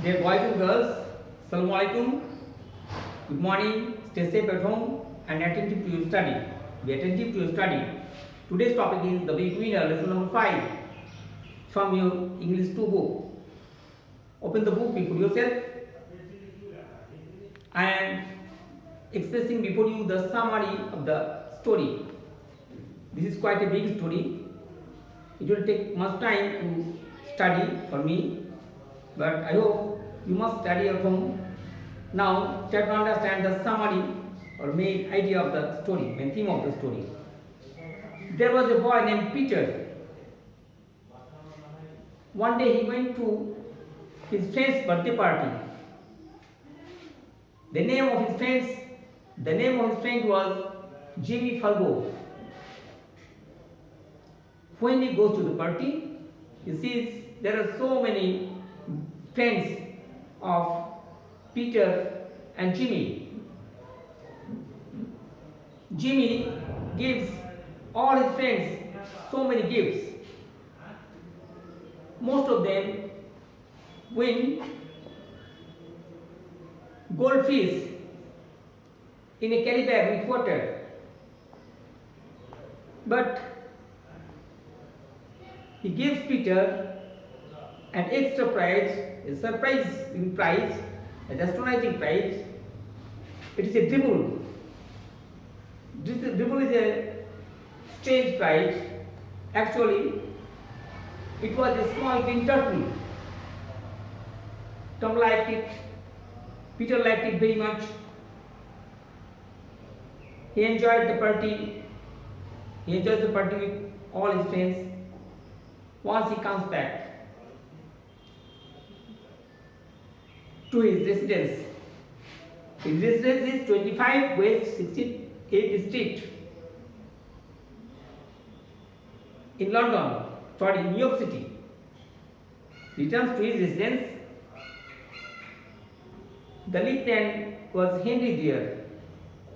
Dear boys and girls, Assalamu alaikum. Good morning. Stay safe at home and attentive to your study. Be attentive to your study. Today's topic is the beginner lesson number 5 from your English 2 book. Open the book before yourself. I am expressing before you the summary of the story. This is quite a big story. It will take much time to study for me, but I hope you must study at home. Now try to understand the summary or main idea of the story, main theme of the story. There was a boy named Peter. One day he went to his friend's birthday party. The name of his friend was Jimmy Fargo. When he goes to the party, he sees there are so many friends of Peter and Jimmy. Jimmy gives all his friends so many gifts. Most of them win goldfish in a carry bag with water. But he gives Peter an extra prize, a surprising prize, an astonishing prize. It is a dribble. This dribble is a strange prize. Actually, it was a small green turtle. Tom liked it. Peter liked it very much. He enjoyed the party. He enjoys the party with all his friends. Once he comes back to his residence. His residence is 25 West 68th Street in New York City. Returns to his residence. The lieutenant was Henry there.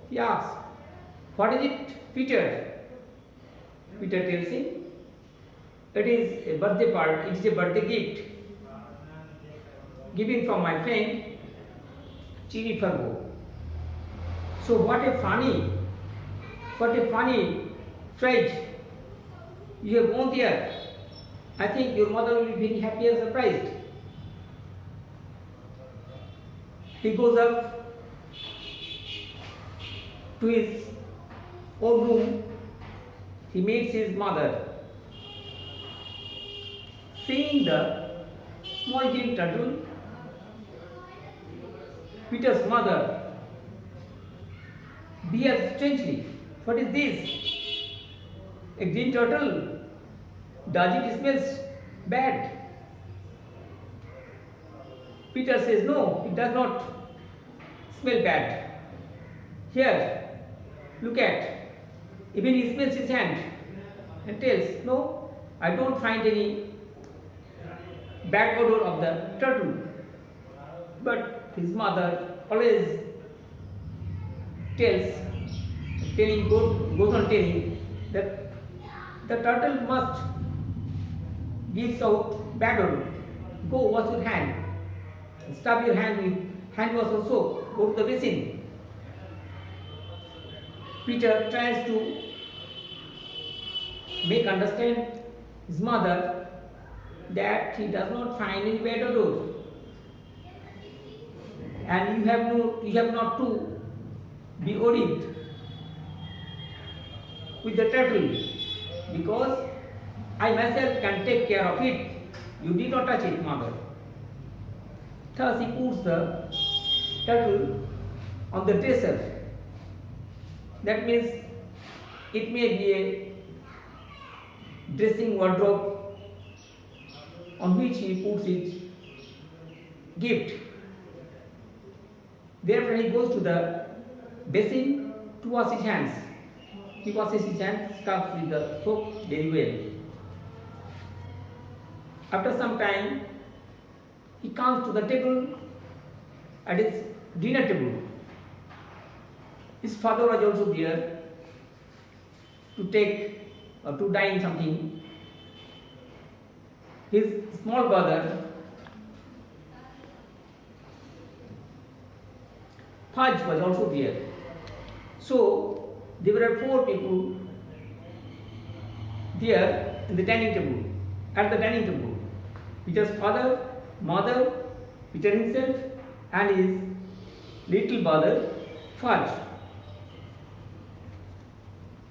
He asks, "What is it, Peter?" Peter tells him, "It is a birthday party. It is a birthday gift given from my friend Jimmy Fargo." So what a funny phrase you have gone there. I think your mother will be very happy and surprised. He goes up to his own room. He meets his mother. Seeing the small green turtle, Peter's mother behaves strangely. "What is this? A green turtle? Does it smell bad?" Peter says, "No, it does not smell bad. Here, look at." Even he smells his hand and tells, "No, I don't find any bad odor of the turtle." But his mother always goes on telling that the turtle must give out bad odor. Go wash your hand. Stub your hand with hand wash or soap. Go to the basin. Peter tries to make understand his mother that he does not find any bad odor, and you have not to be worried with the turtle, because I myself can take care of it. You did not touch it, mother. Thus he puts the turtle on the dresser. That means it may be a dressing wardrobe on which he puts his gift. Therefore he goes to the basin to wash his hands. He washes his hands, scrubs with the soap very well. After some time, he comes to the table at his dinner table. His father was also there to take or to dine something. His small brother Fudge was also there. So there were 4 people there in the dining table, at the dining table. Peter's father, mother, Peter himself, and his little brother Fudge.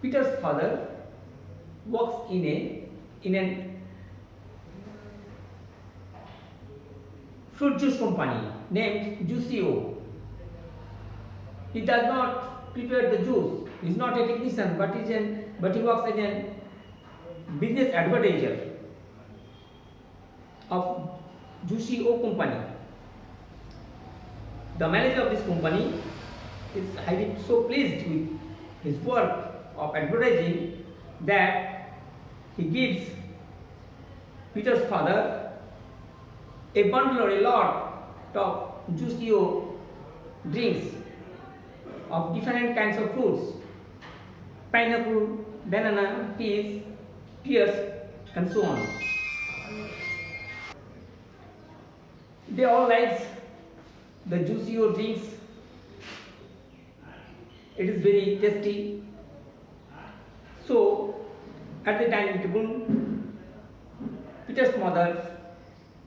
Peter's father works in an fruit juice company named Juicio. He does not prepare the juice. He is not a technician, but he works in a business advertiser of Juicio company. The manager of this company is highly so pleased with his work of advertising that he gives Peter's father a bundle or a lot of Juicio drinks of different kinds of fruits: pineapple, banana, pears, and so on. They all like the Juicio drinks. It is very tasty. So, at the dining table, Peter's mother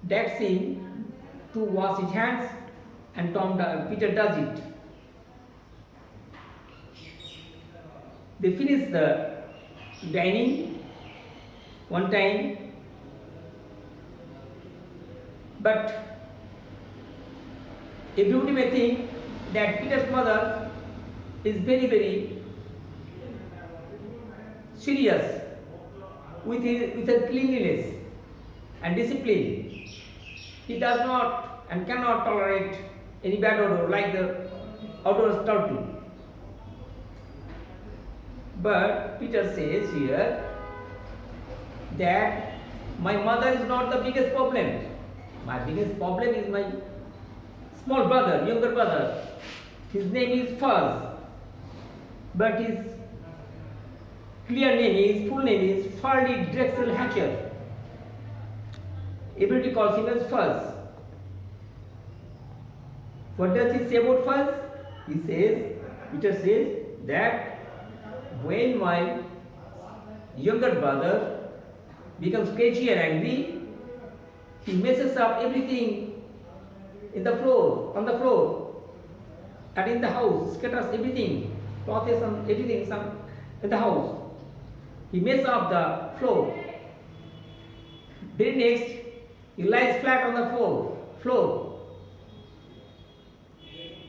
begs him to wash his hands, and Peter does it. They finish the dining one time, but everybody may think that Peter's mother is very, very serious with her cleanliness and discipline. He does not and cannot tolerate any bad odor like the odorous turtle. But Peter says here that my mother is not the biggest problem. My biggest problem is my small brother, younger brother. His name is Fuzz, but his full name is Farley Drexel Hatcher. Everybody calls him as Fuzz. What does he say about Fuzz? Peter says that when my younger brother becomes crazy and angry, he messes up everything on the floor, and in the house, scatters everything, clothes and everything in the house. He messes up the floor. Very next, he lies flat on the floor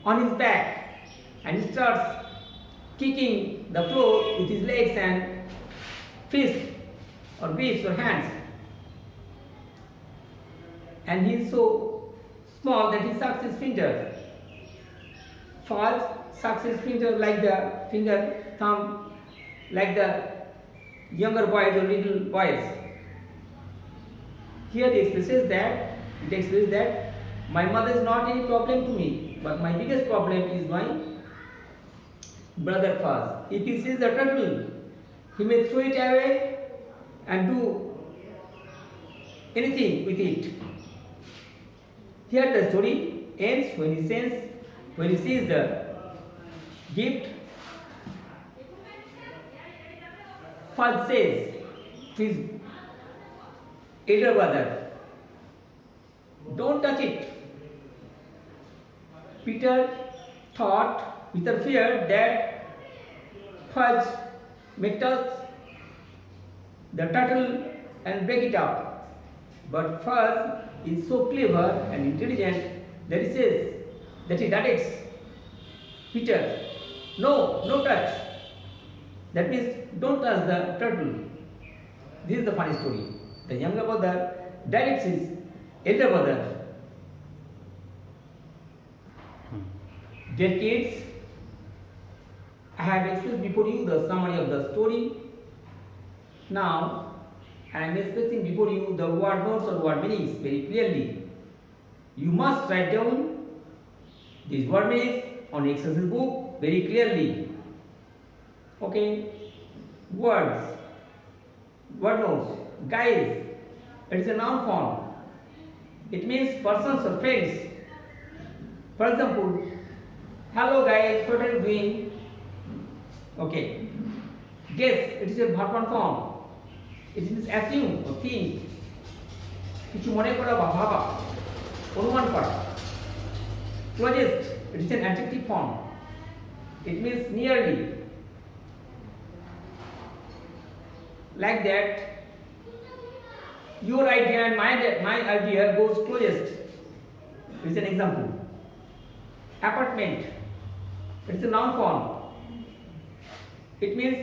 on his back, and he starts kicking the floor with his legs and fists or grips or hands. And he is so small that he sucks his finger. Fudge sucks his finger like the thumb, like the younger boys or little boys. Here it expresses that my mother is not any problem to me, but my biggest problem is my brother Fuzz. If he sees the turtle, he may throw it away and do anything with it. Here the story ends when he sees the gift. Fudge says to his elder brother, "Don't touch it." Peter thought with a fear that Fudge may touch the turtle and break it up. But Fudge is so clever and intelligent that he says that he directs Peter, no touch. That means don't touch the turtle. This is the funny story. The younger brother directs his elder brother. Dear kids, I have expressed before you the summary of the story. Now, I am expressing before you the word notes or word meanings very clearly. You must write down these word meanings on exercise book very clearly. Okay? Words. Word notes. Guys, it is a noun form. It means persons or friends. For example, Hello guys, what are you doing? Okay. Guess, it is a verb one form. It means assume or think. কিছু মনে করা বা ভাবা, অনুমান করা। Closest, it is an adjective form. It means nearly. Like that, your idea and my idea goes closest. It is an example. Apartment, it is a noun form. It means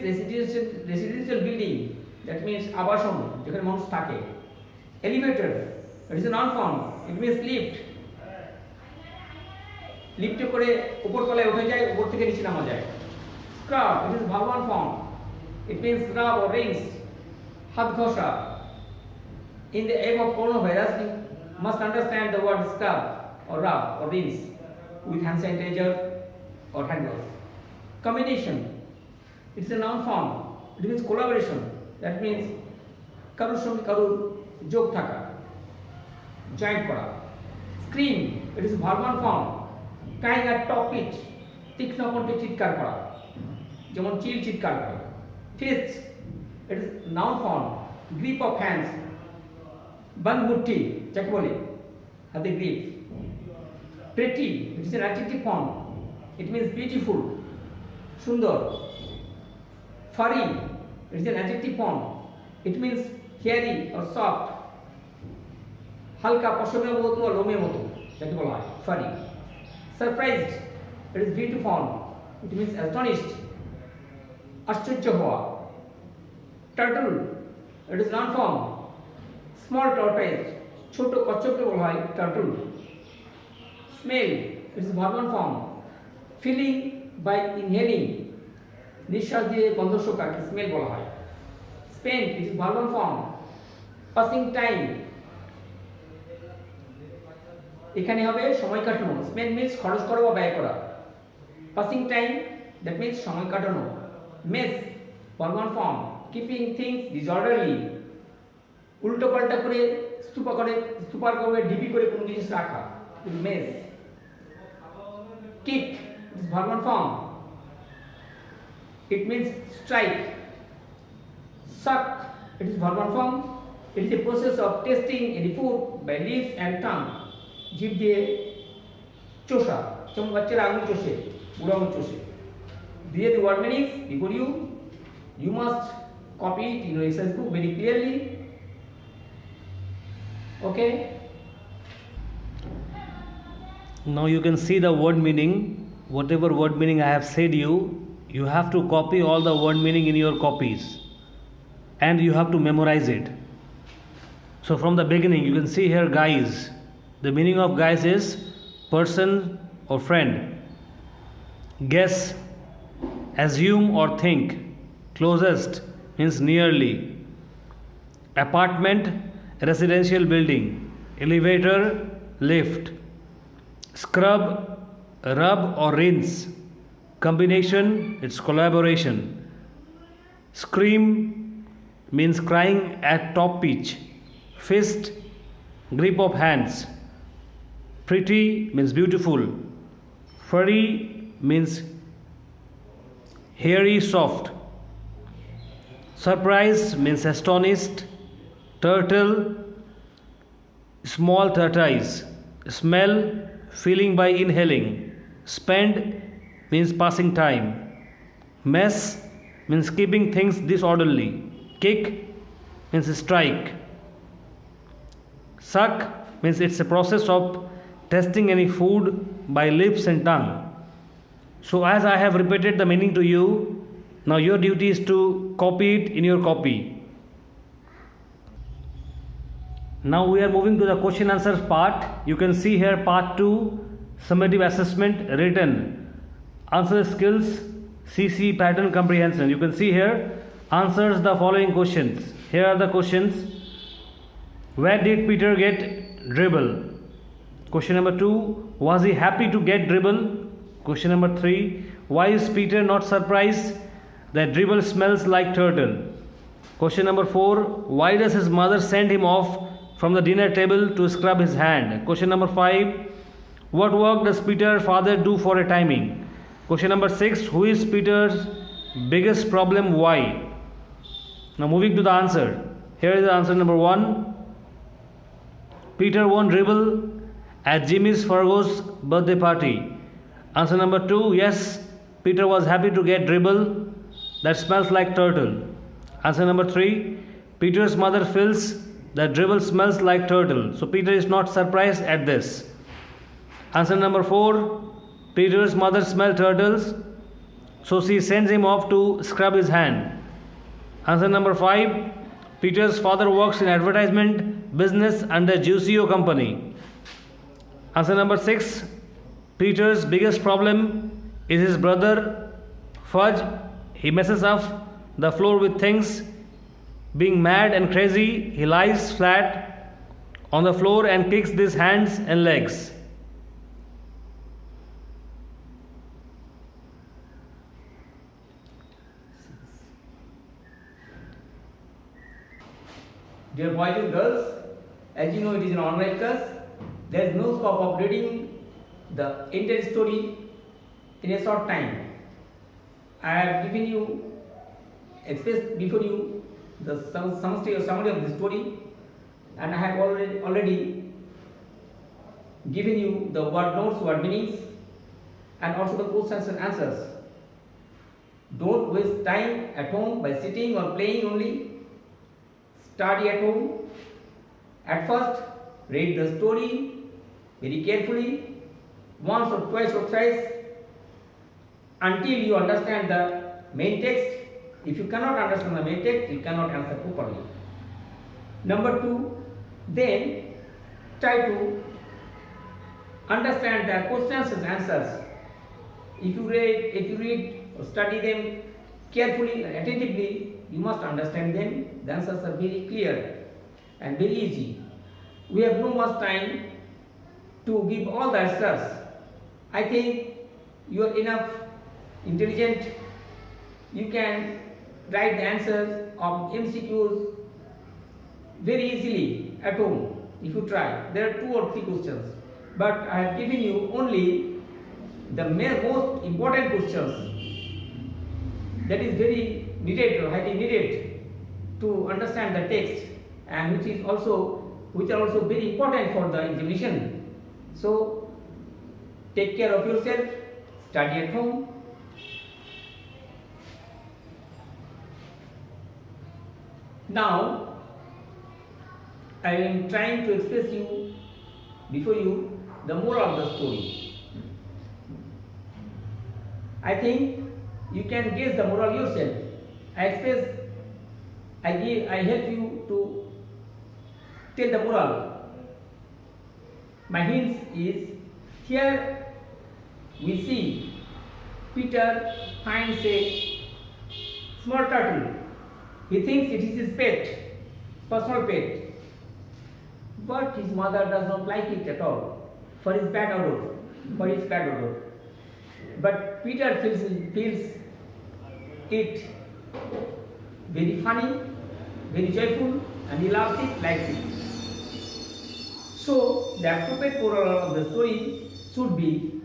residential building. That means আবাসন যেখানে মানুষ থাকে। Elevator, it is a noun form. It means lift. লিফটে করে উপর তলায় উঠে যায়, উপর থেকে নিচে নামা যায়। Scrub, it is verb one form. It means rub or rinse. হাত ঘষা। In the aim of coronavirus, you must understand the word scrub or rub or rinse with hand sanitizer or hand wash. Combination, it is a noun form. It means collaboration. That means কারোর সঙ্গে কারোর যোগ থাকা, joint করা। Scream, it is verb one form. Crying at top pitch, তীক্ষ্ণ কণ্ঠে চিৎকার করা, যেমন চিল চিৎকার করে। Fist, it is noun form. Grip of hands, band মুঠি যাকে বলে, হাতে grip. Pretty, it is an adjective form. It means beautiful, সুন্দর। Furry, it is an adjective form. It means hairy or soft, হালকা পশমের মতো বা লোমের মতো যাকে বলা হয় furry. Surprised, it is V2 form. It means astonished, আশ্চর্য হওয়া। Turtle, it is noun form. Small tortoise, ছোট কচ্ছপকে বলা হয় turtle. Smell, it is verb one form. Feeling by inhaling, নিঃশ্বাস দিয়ে গন্ধ শোকাকে স্মেল বলা হয়। Spend, it is verb one form. Passing time, এখানে হবে সময় কাটানো। স্পেন্ড মিন্স খরচ করা বা ব্যয় করা। পাসিং টাইম, দ্যাট মিন্স সময় কাটানো। Mess, verb one form. Keeping things disorderly, উল্টো পাল্টা করে স্তূপার করে ডিবি করে কোনো জিনিস রাখা, mess. Kick, it is verb one form. It means strike. Suck, it is verb one form. It is a process of tasting any food by lips and tongue. জিভ দিয়ে চোষা, যেমন বাচ্চারা আঙুল চষে, বুড়ো আঙুল চষে। দিয়ে the word meanings before you must copy it in your exercise book very clearly. Okay. Now you can see the word meaning. Whatever word meaning I have said you have to copy all the word meaning in your copies and you have to memorize it. So from the beginning you can see here guys. The meaning of guys is person or friend. Guess, assume or think. Closest means nearly. Apartment, residential building. Elevator, lift. Scrub, rub or rinse. Combination, it's collaboration. Scream means crying at top pitch. Fist, grip of hands. Pretty means beautiful. Furry means hairy, soft. Surprised means astonished. Turtle, small tortoise. Smell, feeling by inhaling. Spend means passing time. Mess means keeping things disorderly. Kick means strike. Suck means it's a process of tasting any food by lips and tongue. So as I have repeated the meaning to you, now your duty is to copy it in your copy. Now we are moving to the question answer part. You can see here part 2, summative assessment written. Answer skills, CC pattern comprehension. You can see here answers the following questions. Here are the questions. Where did Peter get dribble? Question number 2, was he happy to get dribble? Question number 3, why is Peter not surprised that dribble smells like turtle? Question number 4, why does his mother send him off from the dinner table to scrub his hand? Question number 5, What work does Peter's father do for a timing? Question number 6. Who is Peter's biggest problem? Why? Now moving to the answer. Here is the answer number 1. Peter won dribble at Jimmy's Fargo's birthday party. Answer number 2. Yes, Peter was happy to get dribble that smells like turtle. Answer number 3. Peter's mother feels that dribble smells like turtle. So Peter is not surprised at this. Answer number 4. Peter's mother smells turtles, so she sends him off to scrub his hand. Answer number 5. Peter's father works in advertisement business under Juicio company. Answer number 6. Peter's biggest problem is his brother Fudge. He messes up the floor with things. Being mad and crazy, he lies flat on the floor and kicks his hands and legs. Dear boys and girls, as you know it is an online class, there is no scope of reading the entire story in a short time. I have given you, expressed before you the summary of the story, and I have already given you the word notes, word meanings, and also the questions and answers. Don't waste time at home by sitting or playing only. Study at home. At first, read the story very carefully, once or twice or thrice, until you understand the main text. If you cannot understand the main text, you cannot answer properly. Number 2, then try to understand the questions and answers. If you read or study them carefully and attentively, you must understand them. The answers are very clear and very easy. We have no much time to give all the answers. I think you are enough intelligent. You can write the answers of MCQs very easily at home if you try. There are 2 or 3 questions, but I have given you only the most important questions that is very needed or highly needed to understand the text, and which are also very important for the examination. So take care of yourself, study at home. Now I am trying to express before you the moral of the story. I think you can guess the moral yourself. I help you to tell the moral. My hint is here we see Peter finds a small turtle. He thinks it is his pet, personal pet. But his mother does not like it at all for its bad odor. But Peter feels it very funny, very joyful, and he loves it, likes it. So the appropriate moral of the story should be: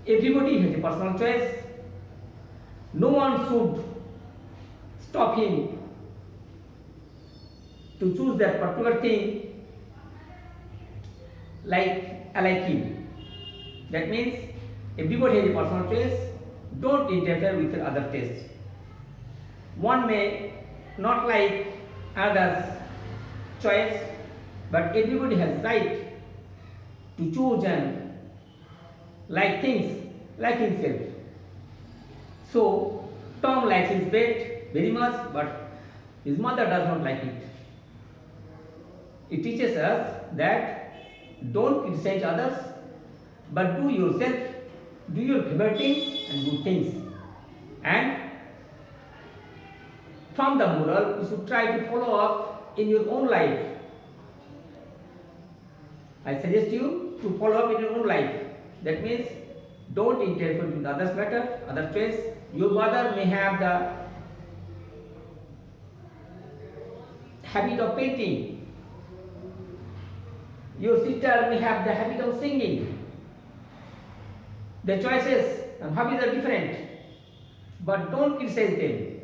everybody has a personal choice. No one should stop him to choose that particular thing like him. That means everybody has a personal choice. Don't interfere with other tastes. One may not like others' choice, but everybody has right to choose and like things like himself. So Tom likes his pet very much, but his mother does not like it. It teaches us that don't criticize others, but do yourself, do your favorite things and good things. And from the moral, you should try to follow up in your own life. I suggest you to follow up in your own life. That means don't interfere with others' matter, other choice. Your mother may have the habit of painting. Your sister may have the habit of singing. Their choices and hobbies are different, but don't criticize them.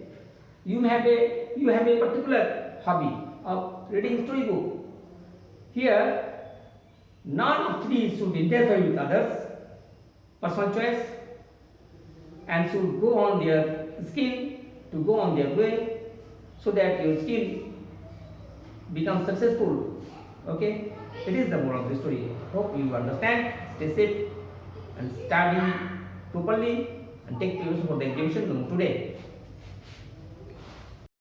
You have a particular hobby of reading storybook. Here, none of these should interfere with others. Personal choice, and should go on their skill to go on their way, so that your skill becomes successful. Okay, it is the moral of the story. Hope you understand. Stay safe and study properly and take preparation for the examination today.